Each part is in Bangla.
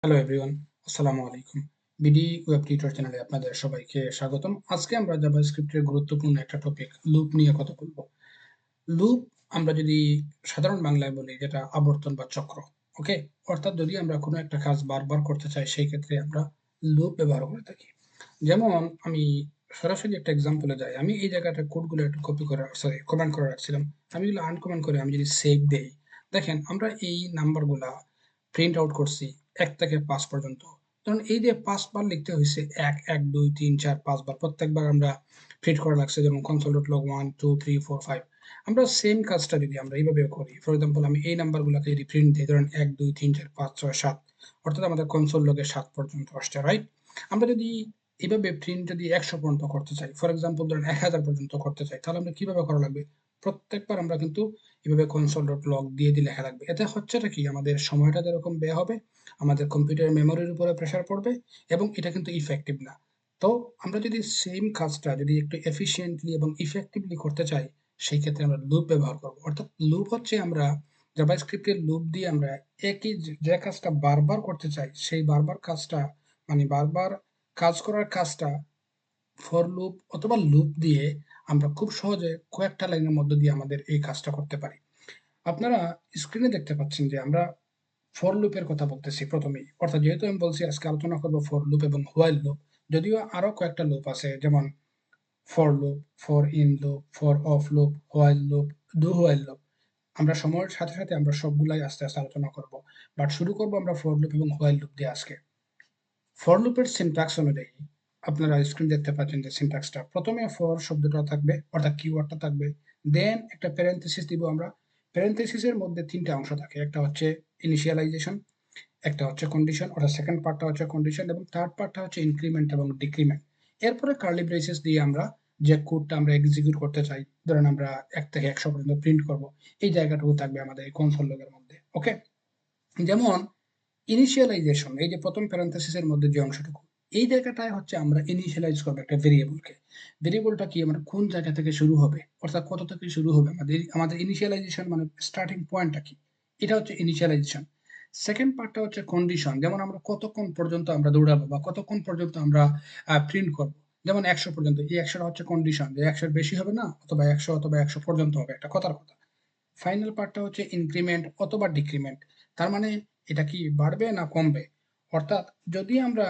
হ্যালো এভরিওয়ান, আসসালামু আলাইকুম। বিডি ওয়েব টিউটর চ্যানেলে আপনাদের সবাইকে স্বাগতম। আজকে আমরা জাভাস্ক্রিপ্টের গুরুত্বপূর্ণ একটা টপিক লুপ নিয়ে কথা বলবো। লুপ আমরা যদি সাধারণ বাংলায় বলি যেটা আবর্তন বা চক্র। ওকে? অর্থাৎ যদি আমরা কোনো একটা কাজ বারবার করতে চাই সেই ক্ষেত্রে আমরা লুপ ব্যবহার করে থাকি। যেমন আমি সরাসরি একটা এক্সাম্পলে যাই। আমি এই জায়গাটা কোডগুলো একটু কপি করে কমেন্ট করে রাখছিলাম। আমি এগুলো আনকমেন্ট করে আমি যদি সেভ দেই, দেখেন আমরা এই নাম্বারগুলা প্রিন্ট আউট করছি ১ থেকে ৫ পর্যন্ত। ধরুন এই যে ৫ বার লিখতে হইছে ১, ১, ২, ৩, ৪, ৫ বার। প্রত্যেকবার আমরা প্রিন্ট করা লাগছে যেমন console.log 1, 2, 3, 4, 5 আমরা সেম কাজটা যদি আমরা এইভাবে করি, ফর এক্সাম্পল আমি এই নাম্বারগুলাকে যদি প্রিন্ট দেই ধরেন ১, ২, ৩, ৪, ৫, ৬, ৭ অর্থাৎ আমাদের console log এ ৭ পর্যন্ত আসছে, রাইট? আমরা যদি এভাবে প্রিন্ট যদি ১০০ পর্যন্ত করতে চাই, ফর এক্সাম্পল ধরেন ১০০০ পর্যন্ত করতে চাই, তাহলে আমরা কিভাবে করা লাগবে? প্রত্যেকবার আমরা কিন্তু এভাবে console.log দিয়ে লেখা লাগবে। এতে হচ্ছেটা কি? আমাদের সময়টা যেরকম ব্যয় হবে, আমাদের কম্পিউটারের মেমোরির উপরে প্রেশার পড়বে এবং এটা কিন্তু ইফেক্টিভ না। তো আমরা যদি সেম কাজটা যদি একটু এফিশিয়েন্টলি এবং ইফেক্টিভলি করতে চাই, সেই ক্ষেত্রে আমরা লুপ ব্যবহার করব। অর্থাৎ লুপ হচ্ছে আমরা জাভাস্ক্রিপ্টের লুপ দিয়ে আমরা একই যে কাজটা বারবার করতে চাই, সেই বারবার কাজটা মানে বারবার কাজ করার কাজটা ফর লুপ অথবা লুপ দিয়ে আমরা খুব সহজে কয়েকটা লাইনের মধ্য দিয়ে আমাদের এই কাজটা করতে পারি। আপনারা স্ক্রিনে দেখতে পাচ্ছেন যে আমরা ফর লুপের কথা বলতেছি প্রথমেই। অর্থাৎ যেহেতু আমি বলছি আজকে আলোচনা করব ফর লুপ এবং হোয়াইল লুপ। যদিও আরো কয়েকটা লুপ আছে যেমন for loop, for in loop, for of loop, while loop, do while loop. আমরা সময়ের সাথে সাথে আমরা সবগুলাই আস্তে আস্তে আলোচনা করব। বাট শুরু করব আমরা ফর লুপ এবং হোয়াইল লুপ দিয়ে আজকে। ফর লুপের সিনট্যাক্স অনুযায়ী আপনারা স্ক্রিন দেখতে পাচ্ছেন যে সিনট্যাক্সটা প্রথমে ফর শব্দটা থাকবে অর্থাৎ কিওয়ার্ডটা থাকবে, দেন একটা প্যারেনথেসিস দিব আমরা। প্যারেনথেসিসের মধ্যে ৩ টা অংশ থাকে। একটা হচ্ছে ইনিশিয়ালাইজেশন, একটা হচ্ছে কন্ডিশন অর্থাৎ সেকেন্ড পার্টটা হচ্ছে কন্ডিশন এবং থার্ড পার্টটা হচ্ছে ইনক্রিমেন্ট এবং ডিক্রিমেন্ট। এরপরে কার্লি ব্রেসেস দিয়ে আমরা যে কোডটা আমরা এক্সিকিউট করতে চাই, ধরেন আমরা ১ থেকে ১০০ পর্যন্ত প্রিন্ট করব, এই জায়গাটুকু থাকবে আমাদের এই কনসোল লগের মধ্যে। ওকে? যেমন ইনিশিয়ালাইজেশন এই যে প্রথম প্যারেনথেসিসের মধ্যে যে অংশটুকু, এই জায়গাটায় হচ্ছে আমরা ইনিশিয়ালাইজ করবো একটা ভেরিয়েবলকে। ভেরিয়েবলটা কি মানে কোন জায়গা থেকে শুরু হবে অর্থাৎ কত থেকে শুরু হবে আমাদের আমাদের ইনিশিয়ালাইজেশন মানে স্টার্টিং পয়েন্টটা কি, এটা হচ্ছে ইনিশিয়ালাইজেশন। সেকেন্ড পার্টটা হচ্ছে কন্ডিশন, যেমন আমরা কতক্ষণ পর্যন্ত আমরা দৌড়াবো বা কতক্ষণ পর্যন্ত আমরা প্রিন্ট করবো। যেমন ১০০ পর্যন্ত, এই ১০০টা হচ্ছে কন্ডিশন যে ১০০ বেশি হবে না অথবা ১০০ অথবা ১০০ পর্যন্ত হবে, একটা কথার কথা। ফাইনাল পার্টটা হচ্ছে ইনক্রিমেন্ট অথবা ডিক্রিমেন্ট, তার মানে এটা কি বাড়বে না কমবে। অর্থাৎ যদি আমরা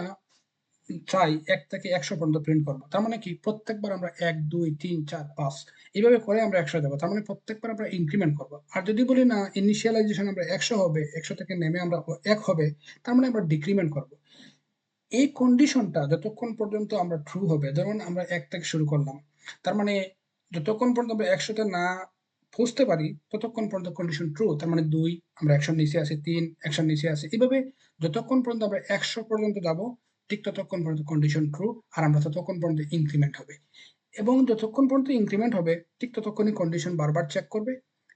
চাই ১ থেকে ১০০ পর্যন্ত প্রিন্ট করব, তার মানে কি প্রত্যেকবার আমরা ১, ২, ৩, ৪, ৫ এইভাবে করে আমরা ১০০ যাবো, তার মানে প্রত্যেকবার আমরা ইনক্রিমেন্ট করব। আর যদি বলি না ইনিশিয়ালাইজেশন আমরা ১০০ হবে, ১০০ থেকে নেমে আমরা ১ হবে, তার মানে আমরা ডিক্রিমেন্ট করব। এই কন্ডিশনটা যতক্ষণ পর্যন্ত আমরা ট্রু হবে, ধরুন আমরা ১ থেকে শুরু করলাম, তার মানে যতক্ষণ পর্যন্ত আমরা ১০০ তে না পৌঁছতে পারি ততক্ষণ পর্যন্ত কন্ডিশন ট্রু, তার মানে ২ আমরা ১০০ র নিচে আছি, ৩ ১০০ র নিচে আছি, এভাবে যতক্ষণ পর্যন্ত আমরা ১০০ পর্যন্ত যাব ঠিক ততক্ষণ পর্যন্ত কন্ডিশন ট্রু আর আমরা ততক্ষণ পর্যন্ত ইনক্রিমেন্ট হবে। এবং যতক্ষণ পর্যন্ত ইনক্রিমেন্ট হবে ঠিক ততক্ষণই কন্ডিশন বারবার চেক করবে।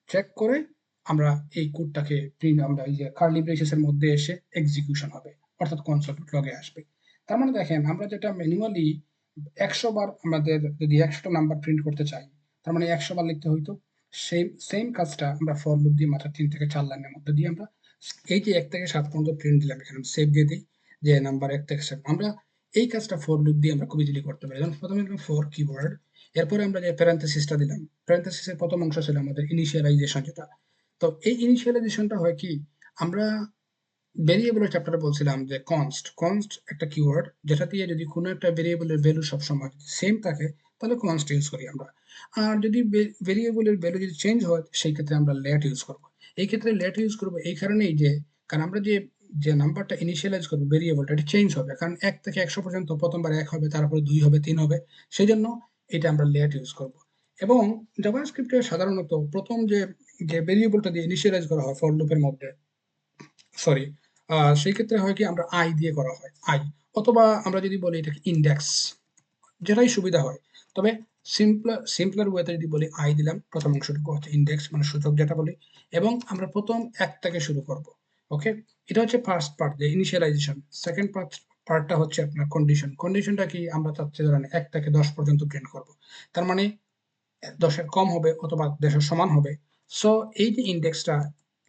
চেক করে আমরা এই কোডটাকে প্রিন্ট আমরা এই যে কার্লি ব্রেসেস এর মধ্যে এসে এক্সিকিউশন হবে অর্থাৎ কনসোল লগে আসবে। তার মানে দেখেন আমরা যেটা ম্যানুয়ালি ১০০ বার আমাদের যদি ১০০ টা নাম্বার প্রিন্ট করতে চাই, তার মানে ১০০ বার লিখতে হইতো। সেম কাজটা আমরা ফর লুপ দিয়ে মাত্র ৩ থেকে ৪ লাইনের মধ্যে দিয়ে আমরা এই যে ১ থেকে ৭ পর্যন্ত প্রিন্ট দিলাম, এখানে সেভ দিয়ে দিই যে নাম্বার ১ থেকে ৭ আমরা এই কাজটা ফর লুপ দিয়ে আমরা খুব ইজিলি করতে পারি। যেমন প্রথমে দিলাম ফর কিওয়ার্ড, এরপরে আমরা যে প্যারেনথেসিসটা দিলাম, প্যারেনথেসিসের প্রথম অংশ ছিল আমাদের ইনিশিয়ালাইজেশন যেটা। তো এই ইনিশিয়ালাইজেশনটা হয় কি, আমরা ভেরিয়েবলের চ্যাপ্টারে বলছিলাম যে কনস্ট একটা কিওয়ার্ড যেটা দিয়ে যদি কোনো একটা ভেরিয়েবলের ভ্যালু সবসময় সেম থাকে তাহলে কনস্ট ইউজ করি আমরা। আর যদি ভেরিয়েবলের ভ্যালু যদি চেঞ্জ হয় সেই ক্ষেত্রে আমরা লেট ইউজ করব। এই ক্ষেত্রে লেট ইউজ করব এই কারণেই যে কারণ আমরা যে যে নাম্বারটা ইনিশিয়ালাইজ করবো ভেরিয়েবলটা এটা চেঞ্জ হবে, কারণ ১ থেকে ১০০ পর্যন্ত প্রথমবার ১ হবে, তারপরে ২ হবে, ৩ হবে, সেই জন্য এটা আমরা লেট ইউজ করব। এবং জাভাস্ক্রিপ্টে সাধারণত প্রথম যে যে ভেরিয়েবলটা দিয়ে ইনিশিয়ালাইজ করা হয় ফর লুপের মধ্যে, সরি, সেই ক্ষেত্রে হয় কি আমরা আই দিয়ে করা হয় আই, অথবা আমরা যদি বলি এটাকে ইন্ডেক্স, যেটাই সুবিধা হয়। তবে সিম্পলার ওয়েতে যদি বলি আই দিলাম, প্রথম অংশটুকু হচ্ছে ইন্ডেক্স মানে সূচক যেটা বলি, এবং আমরা প্রথম ১ থেকে শুরু করব। ওকে? এটা হচ্ছে ফার্স্ট পার্ট যে ইনিশিয়ালাইজেশন। সেকেন্ড পার্টটা হচ্ছে আপনার কন্ডিশন। কন্ডিশনটা কি আমরা চাচ্ছি ধরেন ১ থেকে ১০ পর্যন্ত প্রিন্ট করব। তার মানে ১০ এর কম হবে অথবা ১০ এর সমান হবে। সো এই যে ইন্ডেক্সটা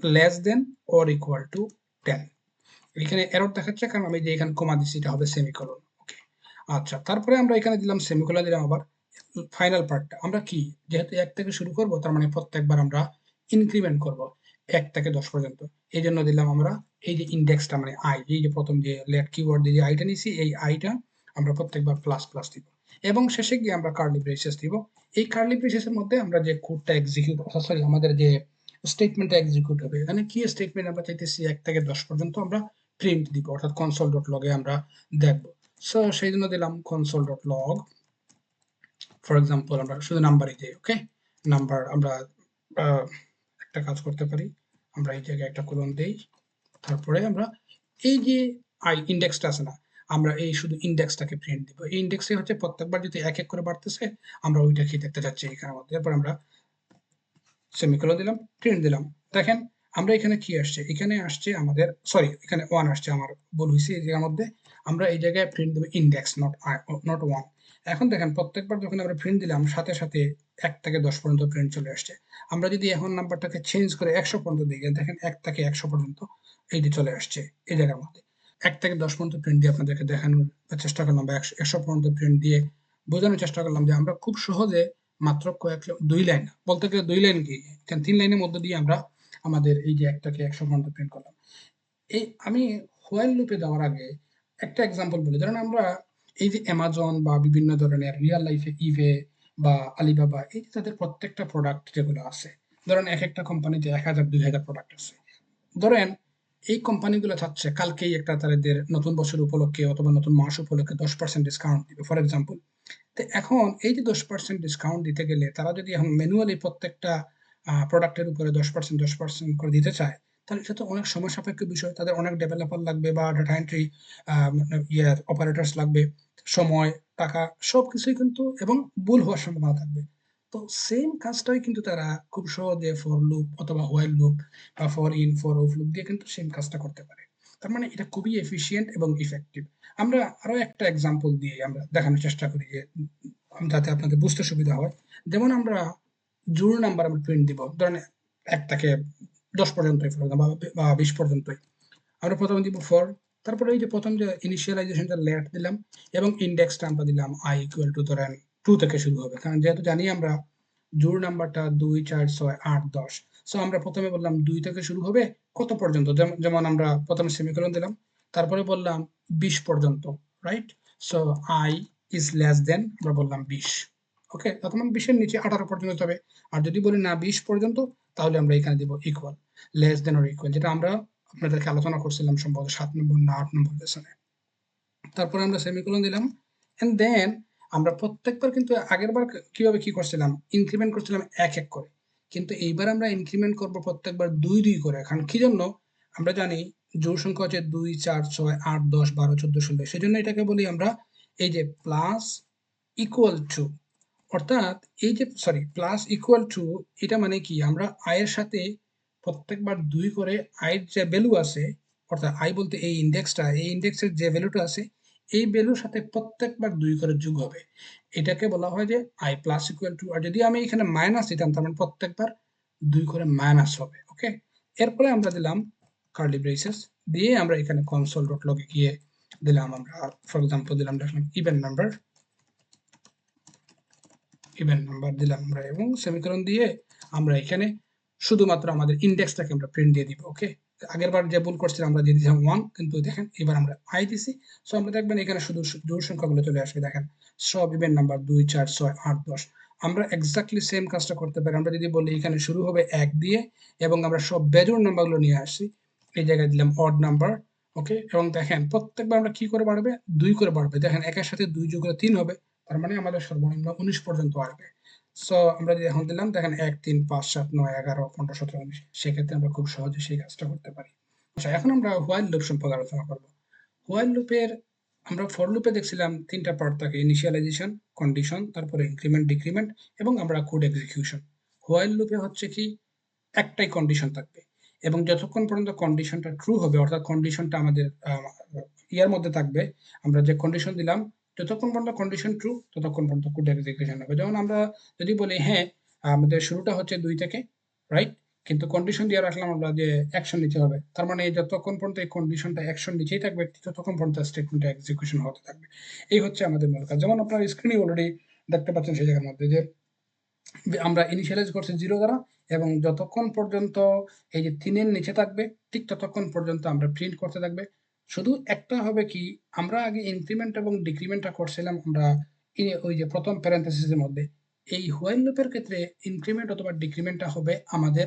less than or equal to ১০। এখানে এরর দেখাচ্ছে কারণ আমি যে এখানে কমা দিচ্ছি এটা হবে সেমিকোলন। ওকে, আচ্ছা, তারপরে আমরা এখানে দিলাম সেমিকোলন, দিলাম আবার ফাইনাল পার্টটা আমরা কি, যেহেতু 1 থেকে শুরু করব তার মানে প্রত্যেকবার আমরা ইনক্রিমেন্ট করব 1 থেকে 10 পর্যন্ত। এই জন্য দিলাম আমরা এই যে ইন্ডেক্সটা মানে আই, এই যে প্রথম যে লেট কিওয়ার্ড দিয়ে যে আইটা নিছি, এই আইটা আমরা প্রত্যেকবার প্লাস প্লাস দিব এবং শেষে গিয়ে আমরা কার্লি ব্রেসেস দিব। এই কার্লি ব্রেসেসের মধ্যে আমরা যে কোডটা এক্সিকিউট, সরি আমাদের যে স্টেটমেন্টটা এক্সিকিউট হবে, এখানে কি স্টেটমেন্ট আমরা চাইতেছি 1 থেকে 10 পর্যন্ত আমরা প্রিন্ট দিব, অর্থাৎ console.log এ আমরা দেখব। সো সেই জন্য দিলাম console.log। ফর এক্সাম্পল আমরা শুধু নাম্বারই দিই। ওকে, নাম্বার আমরা একটা কাজ করতে পারি, আমরা এই জায়গায় একটা কোলন দেই, তারপরে আমরা এই যে আই ইন্ডেক্সটা আছে না, আমরা এই শুধু ইন্ডেক্সটাকে প্রিন্ট দিব। এই ইন্ডেক্সে হচ্ছে প্রত্যেকবার যদি এক এক করে বাড়তেছে আমরা ওইটাকে দেখতে চাচ্ছি এখানের মধ্যে। এরপর আমরা সেমিকোলন দিলাম, প্রিন্ট দিলাম। দেখেন আমরা এখানে কি আসছে, এখানে আসছে আমাদের, সরি এখানে 1 আসছে, আমার ভুল হয়েছে এই জায়গার মধ্যে। আমরা এই জায়গায় প্রিন্ট দেবো ইন্ডেক্স, নট 1। এখন দেখেন প্রত্যেকবার যখন আমরা প্রিন্ট দিলাম সাথে সাথে 1 থেকে 10 পর্যন্ত প্রিন্ট চলে আসছে। আমরা যদি এখন নাম্বারটাকে চেঞ্জ করে 100 পর্যন্ত দিই, দেখেন 1 থেকে 100 পর্যন্ত এই যে চলে আসছে এই জায়গার মধ্যে। 1 থেকে 10 পর্যন্ত প্রিন্ট দিয়ে আপনাদেরকে দেখানোর চেষ্টা করলাম, বা 100 পর্যন্ত প্রিন্ট দিয়ে বোঝানোর চেষ্টা করলাম যে আমরা খুব সহজে মাত্র কয়েক 2 লাইন, বলতে গেলে 2 লাইন কি, 3 লাইনের মধ্যে দিয়ে আমরা আমাদের এই যে 1 থেকে 100 পর্যন্ত প্রিন্ট করলাম। এই আমি হোয়াইল লুপে যাওয়ার আগে একটা এক্সাম্পল বলি। ধরেন আমরা এই যে অ্যামাজন বা বিভিন্ন ধরনের রিয়াল লাইফে ইবে বা আলিবাবা, এই যে তাদের প্রত্যেকটা প্রোডাক্ট যেগুলো আছে, ধরেন এক একটা কোম্পানিতে 1000 2000 প্রোডাক্ট আছে। ধরেন এই কোম্পানিগুলো চাচ্ছে কালকেই একটা তাদের নতুন বছর উপলক্ষে অথবা নতুন মাস উপলক্ষে 10% ডিসকাউন্ট দিবে ফর এক্সাম্পল। তো এখন এই যে 10% ডিসকাউন্ট দিতে গেলে তারা যদি এখন ম্যানুয়ালি প্রত্যেকটা প্রোডাক্টের উপরে 10% করে দিতে চায়, তাহলে এটা তো অনেক সময় সাপেক্ষ বিষয়। তাদের অনেক ডেভেলপার লাগবে বা ডাটা এন্ট্রি অপারেটরস লাগবে, সময়, টাকা সবকিছুই কিন্তু, এবং ভুল হওয়ার সম্ভাবনা থাকবে। তো সেম কাজটাই কিন্তু তারা খুব সহজে ফর লুপ অথবা হোয়াইল লুপ বা for in for of loop দিয়ে কিন্তু সেম কাজটা করতে পারে। তার মানে এটা খুবই এফিশিয়েন্ট এবং ইফেক্টিভ। আমরা আরো একটা এক্সাম্পল দিয়ে আমরা দেখানোর চেষ্টা করি যে যাতে আপনাদের বুঝতে সুবিধা হয়। যেমন আমরা জোড় নাম্বার আমরা প্রিন্ট দিব, ধরেন 1 থেকে 10 পর্যন্তই বা 20 পর্যন্তই। আমরা প্রথমে দিব ফর, তারপরে এই যে প্রথম যে ইনিশিয়ালাইজেশনটা লেট দিলাম এবং ইন্ডেক্সটা আমরা দিলাম i ইকুয়াল টু ধরেন 2 থেকে শুরু হবে, কারণ যেহেতু জানি আমরা জোড় নাম্বারটা 2 4 6 8 10। সো আমরা প্রথমে বললাম 2 থেকে শুরু হবে কত পর্যন্ত, যেমন আমরা প্রথমে সেমিকোলন দিলাম, তারপরে বললাম 20 পর্যন্ত, right? So i is less than আমরা বললাম 20। ওকে, তখন 20 এর নিচে 18 পর্যন্ত হবে। আর যদি বলি না 20 পর্যন্ত, তাহলে আমরা এখানে দিব equal, less than or equal, যেটা আমরা আপনাদেরকে আলোচনা করছিলাম সম্ভবত 7 নম্বর না 8 নম্বর লেসনে। তারপরে আমরা সেমিকোলন দিলাম, এন্ড দেন আমরা প্রত্যেকবার কিন্তু আগেরবার কিভাবে কি করছিলাম, ইনক্রিমেন্ট করছিলাম এক এক করে, কিন্তু এইবার আমরা ইনক্রিমেন্ট করব প্রত্যেকবার 2 2 করে। কারণ কি জন্য, আমরা জানি জোড় সংখ্যা হচ্ছে 2 4 6 8 10 12 14 16, সেজন্য এটাকে বলি আমরা এই যে প্লাস ইকুয়াল টু, অর্থাৎ এই যে সরি প্লাস ইকুয়াল টু, এটা মানে কি, আমরা আয়ের সাথে প্রত্যেকবার 2 করে আয়ের যে ভ্যালু আছে, অর্থাৎ আই বলতে এই ইন্ডেক্সটা, এই ইন্ডেক্সের যে ভ্যালুটা আছে এই ভ্যালুর সাথে প্রত্যেকবার 2 করে যোগ হবে। এটাকে বলা হয় যে আই প্লাস ইকুয়াল টু। আর যদি আমি এখানে মাইনাস দিতাম তার মানে প্রত্যেকবার 2 করে মাইনাস হবে। ওকে, এরপরে আমরা দিলাম কার্লি ব্রেসেস দিয়ে আমরা এখানে console.log এ গিয়ে দিলাম আমরা ফর এক্সাম্পল দিলাম দেখলাম ইভেন্ট নাম্বার দিলাম আমরা, এবং সেমিকোলন দিয়ে আমরা এখানে শুধুমাত্র আমাদের ইন্ডেক্সটাকে আমরা প্রিন্ট দিয়ে দিব। ওকে, আগেরবার যে ভুল করছিলাম আমরা দিয়ে দিয়েছিলাম 1, কিন্তু দেখেন এবার আমরা আই দিছি। সো আমরা দেখবেন এখানে শুধু জোড় সংখ্যাগুলো চলে আসবে, দেখেন সব ইভেন্ট নাম্বার 2 4 6 8 10। আমরা এক্স্যাক্টলি সেম কাজটা করতে পারি, আমরা যদি বলি এখানে শুরু হবে 1 দিয়ে এবং আমরা সব বেজোড় নাম্বারগুলো নিয়ে আসছি, এই জায়গায় দিলাম অড নাম্বার। ওকে, এবং দেখেন প্রত্যেকবার আমরা কি করে বাড়বে, 2 করে বাড়বে। দেখেন একের সাথে 2 যোগ করে 3 হবে, তার মানে আমাদের সর্বনিম্ন 19 পর্যন্ত আসবে। সো আমরা যদি এখন দিলাম দেখেন 1 3 5 7 9 11 15 17 19, সেক্ষেত্রে আমরা খুব সহজে সেই কাজটা করতে পারি। আচ্ছা, এখন আমরা হোয়াইল লুপ সম্পর্কে আলোচনা করব। হোয়াইল লুপের আমরা ফর লুপে দেখছিলাম 3টা পার্ট থাকে, ইনিশিয়ালাইজেশন, কন্ডিশন, তারপরে ইনক্রিমেন্ট ডিক্রিমেন্ট এবং আমরা কোড এক্সিকিউশন। হোয়াইল লুপে হচ্ছে কি একটাই কন্ডিশন থাকবে এবং যতক্ষণ পর্যন্ত কন্ডিশনটা ট্রু হবে, অর্থাৎ কন্ডিশনটা আমাদের ইয়ার মধ্যে থাকবে, আমরা যে কন্ডিশন দিলাম যতক্ষণ পর্যন্ত কন্ডিশন ট্রু ততক্ষণ পর্যন্ত কোড এক্সিকিউশন হবে। যেমন আমরা যদি বলি হ্যাঁ আমাদের শুরুটা হচ্ছে 2 থেকে, রাইট? কিন্তু কন্ডিশন দিয়ে রাখলাম আমরা যে অ্যাকশন নিতে হবে। তার মানে যতক্ষণ পর্যন্ত এই কন্ডিশনটা অ্যাকশন নিচেই থাকবে ততক্ষণ পর্যন্ত স্টেটমেন্টটা এক্সিকিউশন হতে থাকবে। এই হচ্ছে আমাদের মূল কাজ। যেমন আপনার স্ক্রিনে অলরেডি দেখতে পাচ্ছেন সেই জায়গার মধ্যে যে আমরা ইনিশিয়ালাইজ করছি 0 দ্বারা এবং যতক্ষণ পর্যন্ত এই যে 3 এর নিচে থাকবে ঠিক ততক্ষণ পর্যন্ত আমরা প্রিন্ট করতে থাকবে। শুধু একটা হবে কি আমরা আগে ইনক্রিমেন্ট এবং ডিক্রিমেন্টটা করছিলাম আমরা ওই যে প্রথম প্যারেনথেসিসের মধ্যে। এই হোয়াইল লুপের ক্ষেত্রে ইনক্রিমেন্ট অথবা ডিক্রিমেন্টটা হবে আমাদের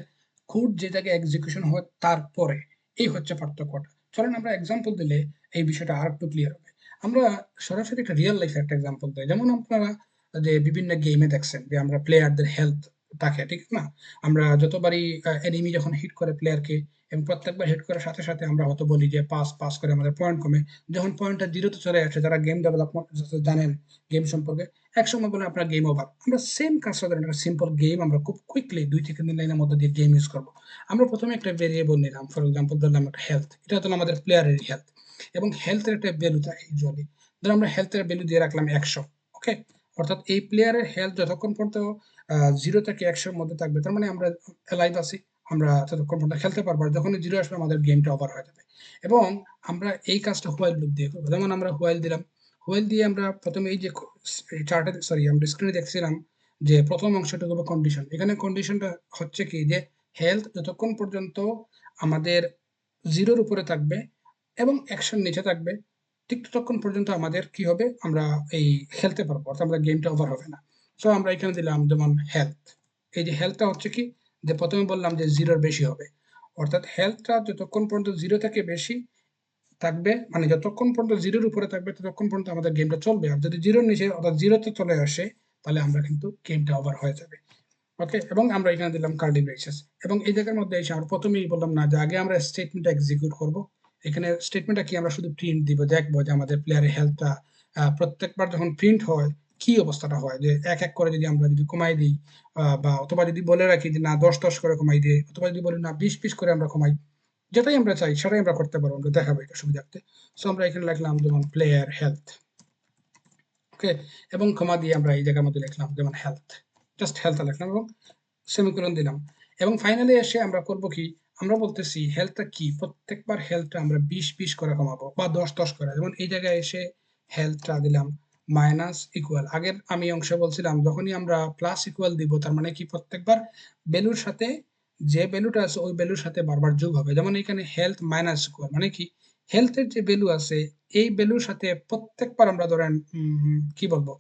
কোড যে জায়গায় এক্সিকিউশন হয় তারপরে। এই হচ্ছে পার্থক্যটা। চলেন আমরা এক্সাম্পল দিলে এই বিষয়টা আরেকটু ক্লিয়ার হবে। আমরা সরাসরি একটা রিয়েল লাইফ একটা এক্সাম্পল দেই। যেমন আপনারা যে বিভিন্ন গেমে দেখছেন যে আমরা প্লেয়ারদের হেলথ থাকে ঠিক না? আমরা যতবারই এনিমি যখন হিট করে প্লেয়ারকে এবং প্রত্যেকবার হিট করার সাথে সাথে আমরা হয়তো বলি যে পাস পাস করে আমাদের পয়েন্ট কমে। যখন পয়েন্টটা জিরোতে চলে আসে যারা গেম ডেভেলপমেন্ট জানেন গেম সম্পর্কে একসময় বলে আপনার গেম ওভার। আমরা সেম কাজটা ধরেন একটা সিম্পল গেম আমরা খুব কুইকলি 2 থেকে 3 লাইনের মধ্যে দিয়ে গেম ইউজ করবো। আমরা প্রথমে একটা ভেরিয়েবল নিলাম, ফর এক্সাম্পল ধরলাম একটা হেলথ, এটা হলো আমাদের প্লেয়ারের হেলথ এবং হেলথের একটা ভ্যালু থাকে ইউজুয়ালি। ধর আমরা হেলথের ভ্যালু দিয়ে রাখলাম 100। ওকে, অর্থাৎ এই প্লেয়ারের হেলথ যতক্ষণ পর্যন্ত 0 থেকে 100 এর মধ্যে থাকবে তার মানে আমরা লাইভ আছি, আমরা ততক্ষণ পর্যন্ত খেলতে পারবো। আর যখনই 0 আসবে আমাদের গেমটা ওভার হয়ে যাবে। এবং আমরা এই কাজটা হোয়াইল লুপ দিয়ে করবো। যেমন আমরা হোয়াইল দিলাম, হোয়াইল দিয়ে আমরা প্রথমে এই যে চার্টে সরি আমরা স্ক্রিনে দেখছিলাম যে প্রথম অংশটুকু হবে কন্ডিশন। এখানে কন্ডিশনটা হচ্ছে কি যে হেলথ যতক্ষণ পর্যন্ত আমাদের 0-র উপরে থাকবে এবং অ্যাকশন নিচে থাকবে ঠিক ততক্ষণ পর্যন্ত আমাদের কি হবে আমরা এই খেলতে পারবো, অর্থাৎ আমাদের গেমটা ওভার হবে না। সো আমরা এখানে দিলাম যেমন হেলথ। এই যে হেলথটা হচ্ছে কি যে প্রথমে বললাম যে 0-র বেশি হবে, অর্থাৎ হেলথটা যতক্ষণ পর্যন্ত 0 থেকে বেশি থাকবে মানে যতক্ষণ পর্যন্ত 0-র উপরে থাকবে ততক্ষণ পর্যন্ত আমাদের গেমটা চলবে। আর যদি 0-র নিচে অর্থাৎ 0-তে চলে আসে তাহলে আমরা কিন্তু গেমটা ওভার হয়ে যাবে। ওকে, এবং আমরা এখানে দিলাম কার্লি ব্রেসেস এবং এই জায়গার মধ্যে এসে আমরা প্রথমেই বললাম না যে আগে আমরা স্টেটমেন্টটা এক্সিকিউট করব। এখানে স্টেটমেন্টটা কি আমরা শুধু প্রিন্ট দিব, দেখবো যে আমাদের প্লেয়ারের হেলথটা প্রত্যেকবার যখন প্রিন্ট হয় কি অবস্থাটা হয়, যে এক এক করে যদি আমরা যদি কমাই দিই বা অথবা যদি বলে রাখি যে না 10-10 করে কমাই দিই অথবা যদি বলি না 20-20 করে আমরা কমাই, যেটাই আমরা চাই সেটাই আমরা করতে পারবো, আমরা দেখাবো এটা সুবিধার্থে। সো আমরা এখানে লিখলাম যেমন প্লেয়ার হেলথ। ওকে, এবং কমা দিয়ে আমরা এই জায়গার মধ্যে লিখলাম যেমন হেলথ, জাস্ট হেলথ লিখলাম এবং সেমিকোলন দিলাম। এবং ফাইনালি এসে আমরা করব কি আমরা বলতেছি হেলথটা কি প্রত্যেকবার হেলথটা আমরা 20-20 করে কমাবো বা 10-10 করে। যেমন এই জায়গায় এসে হেলথটা দিলাম মাইনাস ইকুয়াল। আগের আমি অংশে বলছিলাম যখনই আমরা প্লাস ইকুয়াল দিব তার মানে কি প্রত্যেকবার ভ্যালুর সাথে যে ভ্যালুটা আছে ওই ভ্যালুর সাথে বারবার যোগ হবে। যেমন এখানে হেলথ মাইনাস ইকুয়াল মানে কি হেলথের যে ভ্যালু আছে এই ভ্যালুর সাথে প্রত্যেকবার আমরা ধরেন কি বলবো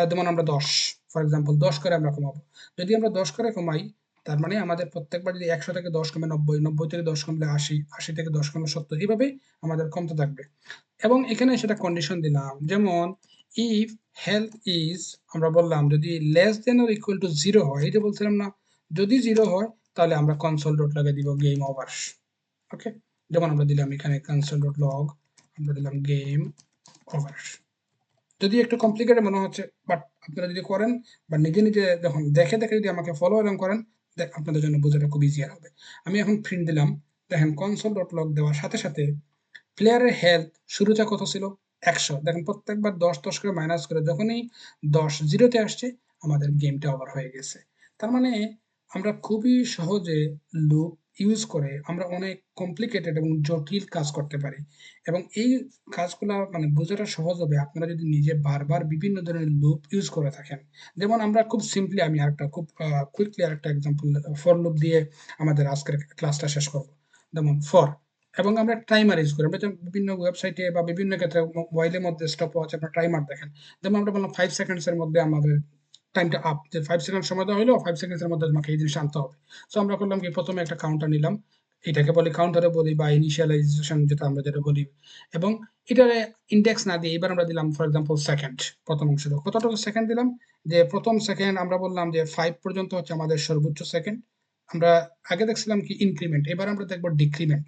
যেমন আমরা 10 ফর এক্সাম্পল 10 করে আমরা কমাবো। যদি আমরা 10 করে কমাই তার মানে আমাদের প্রত্যেকবার যদি 100 থেকে 10 কমে 90, 90 থেকে 10 কমলে 80, 80 থেকে 10 কমলে 70, এইভাবে আমাদের কমতে থাকবে। এবং এখানে সেটা কন্ডিশন দিলাম যেমন ইফ হেলথ ইজ আমরা বললাম যদি less than or equal two 0 হয়, এই যে বলছিলাম না যদি 0 হয় তাহলে আমরা কনসোল ডট লাগিয়ে দিব গেম ওভার। ওকে, যেমন আমরা দিলাম এখানে কনসোল ডট লগ আমরা দিলাম গেম ওভার। যদি একটু কমপ্লিকেটেড মনে হচ্ছে বাট আপনারা যদি করেন বা নিজে নিজে যখন দেখে দেখে যদি আমাকে ফলো এবং করেন আপনাদের জন্য বোঝাটা খুব ইজিয়ার হবে। আমি এখন প্রিন্ট দিলাম, দেখেন কনসোল ডট লগ দেওয়ার সাথে সাথে প্লেয়ারের হেলথ শুরুতে কত ছিল 100, দেখেন প্রত্যেকবার 10-10 করে মাইনাস করে যখনই 10 0-তে আসছে আমাদের গেমটা ওভার হয়ে গেছে। তার মানে আমরা খুবই সহজে লুপ ইউজ করে আমরা অনেক কমপ্লিকেটেড এবং জটিল কাজ করতে পারি। এবং এই কাজগুলা মানে বোঝাটা সহজ হবে আপনারা যদি নিজে বারবার বিভিন্ন ধরনের লুপ ইউজ করে থাকেন। যেমন আমরা খুব সিম্পলি আমি আরেকটা খুব কুইকলি আরেকটা এক্সাম্পল ফর লুপ দিয়ে আমাদের আজকের ক্লাসটা শেষ করব। যেমন ফর এবং আমরা টাইমার ইউজ করি। আমরা যেমন বিভিন্ন ওয়েবসাইটে বা বিভিন্ন ক্ষেত্রে মোবাইলের মধ্যে স্টপ ওয়াচ আপনার টাইমার দেখেন। যেমন আমরা বললাম 5 সেকেন্ডস এর মধ্যে আমাদের টাইমটা আপ, যে 5 সেকেন্ড সময় দেওয়া হইলো 5 সেকেন্ডস এর মধ্যে তোমাকে এই জিনিসটা আনতে হবে। সো আমরা করলাম কি প্রথমে একটা কাউন্টার নিলাম, এটাকে বলি কাউন্টারে বলি বা ইনিশিয়ালাইজেশন যেটা আমরা যেটা বলি, এবং এটারে ইন্ডেক্স না দিয়ে এবার আমরা দিলাম ফর এক্সাম্পল সেকেন্ড। প্রথম অংশে কতটুকু সেকেন্ড দিলাম যে প্রথম সেকেন্ড আমরা বললাম যে 5 পর্যন্ত হচ্ছে আমাদের সর্বোচ্চ সেকেন্ড। আমরা আগে দেখছিলাম কি ইনক্রিমেন্ট, এবার আমরা দেখবো ডিক্রিমেন্ট।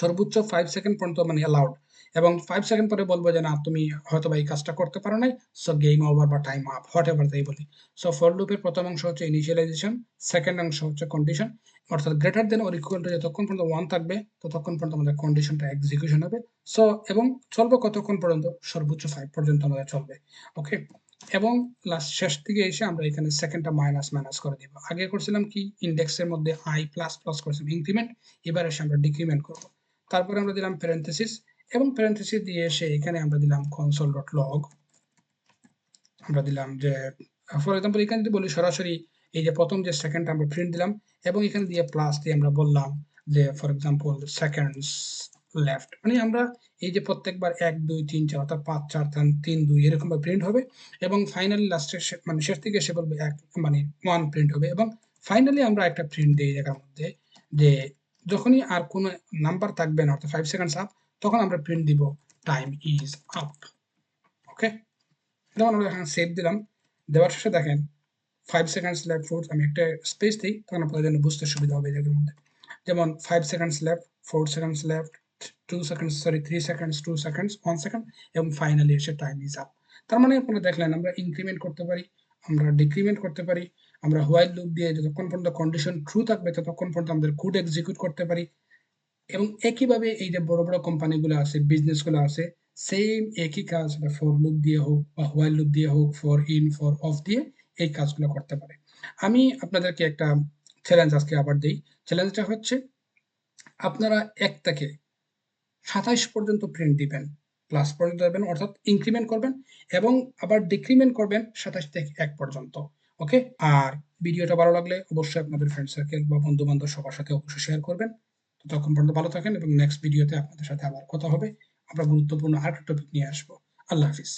সর্বোচ্চ 5 সেকেন্ড পর্যন্ত মানে অ্যালাউড এবং 5 সেকেন্ড পরে বলবো যে না তুমি হয়তো বা এই কাজটা করতে পারো নাই, সো গেম ওভার বা টাইম আপ হোয়াট এভার তাই বলি। সো ফর লুপের প্রথম অংশ হচ্ছে ইনিশিয়ালাইজেশন, সেকেন্ড অংশ হচ্ছে কন্ডিশন, অর্থাৎ greater than or equal two যতক্ষণ পর্যন্ত 1 থাকবে ততক্ষণ পর্যন্ত আমাদের কন্ডিশনটা এক্সিকিউশন হবে। সো এবং চলবে কতক্ষণ পর্যন্ত সর্বোচ্চ 5 পর্যন্ত আমাদের চলবে। ওকে, এবং লাস্ট শেষ দিকে এসে আমরা এখানে সেকেন্ডটা মাইনাস করে দিব। আগে করছিলাম কি ইন্ডেক্সের মধ্যে i প্লাস প্লাস করছিলাম ইনক্রিমেন্ট, এবার এসে আমরা ডিক্রিমেন্ট করব। তারপরে আমরা দিলাম প্যারেনথেসিস এবং প্যারেনথেসিস দিয়ে এসে এখানে আমরা দিলাম console.log। আমরা দিলাম যে ফর এক্সাম্পল এখানে যদি বলি সরাসরি এই যে প্রথম যে সেকেন্ডটা আমরা প্রিন্ট দিলাম এবং এখানে দিয়ে প্লাস দিয়ে আমরা বললাম যে ফর এক্সাম্পল সেকেন্ডস লেফট, মানে আমরা এই যে প্রত্যেকবার 1 2 3 4 অর্থাৎ 5 4 3 2 এরকম ভাবে প্রিন্ট হবে এবং ফাইনালি লাস্টে মানে শেষ দিকে এসে বলবে এক মানে 1 প্রিন্ট হবে এবং ফাইনালি আমরা একটা প্রিন্ট দেই এই জায়গার মধ্যে যে যখনই আর কোনো নাম্বার থাকবে না অর্থাৎ 5 সেকেন্ডস আপ তখন আমরা প্রিন্ট দিব টাইম ইজ আপ। ওকে, যেমন আমরা এখানে সেভ দিলাম, দেওয়ার শেষে দেখেন 5 সেকেন্ডস লেফট ফোর্স, আমি একটা স্পেস দিই তখন আপনাদের জন্য বুঝতে সুবিধা হবে এই জায়গার মধ্যে। যেমন 5 seconds left, 4 seconds left, 2 seconds sorry 3 seconds, 2 seconds, 1 second এবং ফাইনালি এসে টাইম ইজ আপ। তার মানে আপনারা দেখলেন আমরা ইনক্রিমেন্ট করতে পারি, আমরা ডিক্রিমেন্ট করতে পারি, আমরা হোয়াইল লুপ দিয়ে যতক্ষণ পর্যন্ত কন্ডিশন ট্রু থাকবে ততক্ষণ পর্যন্ত আমাদের কোড এক্সিকিউট করতে পারি এবং একইভাবে এই যে বড় বড় কোম্পানিগুলো আছে, বিজনেসগুলো আছে, সেম একই কাজ ফর লুপ দিয়ে হোক বা হোয়াইল লুপ দিয়ে হোক, ফর ইন ফর অফ দিয়ে এই কাজগুলো করতে পারে। আমি আপনাদেরকে একটা চ্যালেঞ্জ আজকে আবার দেই। চ্যালেঞ্জটা হচ্ছে আপনারা ১ থেকে ২৭ পর্যন্ত প্রিন্ট দিবেন, প্লাস পর্যন্ত যাবেন অর্থাৎ ইনক্রিমেন্ট করবেন এবং আবার ডিক্রিমেন্ট করবেন ২৭ থেকে ১ পর্যন্ত। ওকে? আর ভিডিওটা ভালো লাগলে অবশ্যই আপনাদের ফ্রেন্ড সার্কেল বা বন্ধু-বান্ধব সবার সাথে অবশ্যই শেয়ার করবেন। ততক্ষণ পর্যন্ত ভালো থাকেন এবং নেক্সট ভিডিওতে আপনাদের সাথে আবার কথা হবে। আমরা গুরুত্বপূর্ণ আরেকটা টপিক নিয়ে আসবো। আল্লাহ হাফিজ।